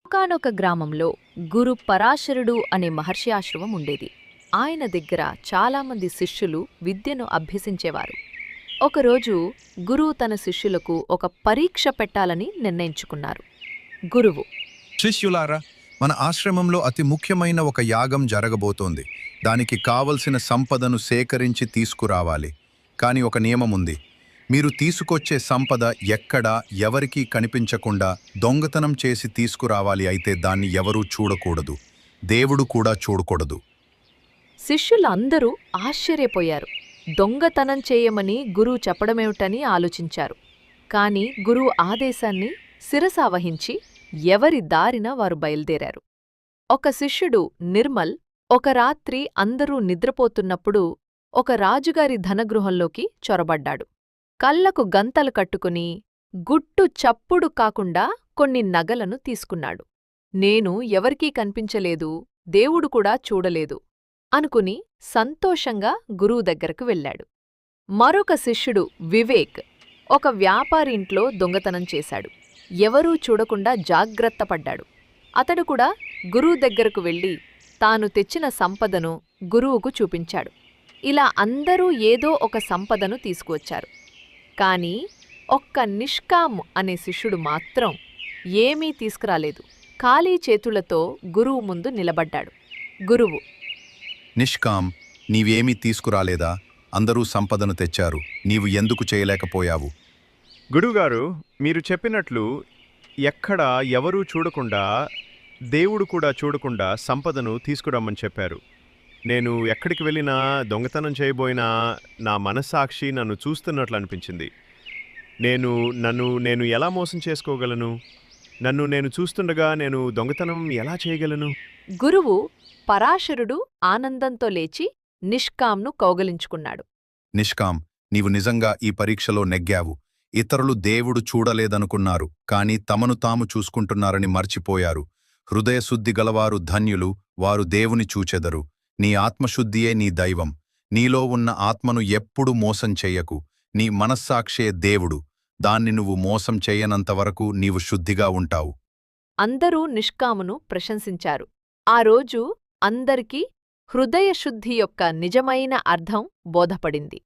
ఒకానొక గ్రామంలో గురు పరాశరుడు అనే మహర్షి ఆశ్రమం ఉండేది. ఆయన దగ్గర చాలామంది శిష్యులు విద్యను అభ్యసించేవారు. ఒకరోజు గురువు తన శిష్యులకు ఒక పరీక్ష పెట్టాలని నిర్ణయించుకున్నారు. గురువు: శిష్యులారా, మన ఆశ్రమంలో అతి ముఖ్యమైన ఒక యాగం జరగబోతోంది. దానికి కావలసిన సంపదను సేకరించి తీసుకురావాలి. కానీ ఒక నియమముంది. మీరు తీసుకొచ్చే సంపద ఎక్కడా ఎవరికీ కనిపించకుండా దొంగతనం చేసి తీసుకురావాలి. అయితే దాన్ని ఎవరూ చూడకూడదు, దేవుడు కూడా చూడకూడదు. శిష్యులందరూ ఆశ్చర్యపోయారు. దొంగతనం చేయమని గురువు చెప్పడమేమిటని ఆలోచించారు. కాని గురువు ఆదేశాన్ని శిరసావహించి ఎవరి దారిన వారు బయల్దేరారు. ఒక శిష్యుడు నిర్మల్ ఒక రాత్రి అందరూ నిద్రపోతున్నప్పుడు ఒక రాజుగారి ధనగృహంలోకి చొరబడ్డాడు. కళ్లకు గంతలు కట్టుకుని గుట్టు చప్పుడు కాకుండా కొన్ని నగలను తీసుకున్నాడు. నేను ఎవరికీ కనిపించలేదు, దేవుడు కూడా చూడలేదు అనుకుని సంతోషంగా గురువు దగ్గరకు వెళ్ళాడు. మరొక శిష్యుడు వివేక్ ఒక వ్యాపారింట్లో దొంగతనం చేశాడు. ఎవరూ చూడకుండా జాగ్రత్తపడ్డాడు. అతడు కూడా గురువు దగ్గరకు వెళ్ళి తాను తెచ్చిన సంపదను గురువుకు చూపించాడు. ఇలా అందరూ ఏదో ఒక సంపదను తీసుకువచ్చారు. కాని ఒక్క నిష్కామ్ అనే శిష్యుడు మాత్రం ఏమీ తీసుకురాలేదు. ఖాళీ చేతులతో గురువు ముందు నిలబడ్డాడు. గురువు: నిష్కామ్, నీవేమీ తీసుకురాలేదా? అందరూ సంపదను తెచ్చారు, నీవు ఎందుకు చేయలేకపోయావు? గురుగారు, మీరు చెప్పినట్లు ఎక్కడా ఎవరూ చూడకుండా, దేవుడు కూడా చూడకుండా సంపదను తీసుకురమ్మని చెప్పారు. నేను ఎక్కడికి వెళ్ళినా దొంగతనం చేయబోయినా నా మనస్సాక్షి నన్ను చూస్తున్నట్లు అనిపించింది. నేను ఎలా మోసం చేసుకోగలను? నన్ను నేను చూస్తుండగా నేను దొంగతనం ఎలా చేయగలను? గురువు పరాశరుడు ఆనందంతో లేచి నిష్కాంను కౌగలించుకున్నాడు. నిష్కామ్, నీవు నిజంగా ఈ పరీక్షలో నెగ్గావు. ఇతరులు దేవుడు చూడలేదనుకున్నారు, కాని తమను తాము చూసుకుంటున్నారని మర్చిపోయారు. హృదయశుద్ధి గలవారు ధన్యులు, వారు దేవుని చూచెదరు. నీ ఆత్మశుద్ధియే నీ దైవం. నీలో ఉన్న ఆత్మను ఎప్పుడు మోసం చెయ్యకు. నీ మనస్సాక్షే దేవుడు. దాన్ని నువ్వు మోసం చెయ్యనంతవరకు నీవు శుద్ధిగా ఉంటావు. అందరూ నిష్కామును ప్రశంసించారు. ఆ రోజు అందరికీ హృదయశుద్ధి యొక్క నిజమైన అర్థం బోధపడింది.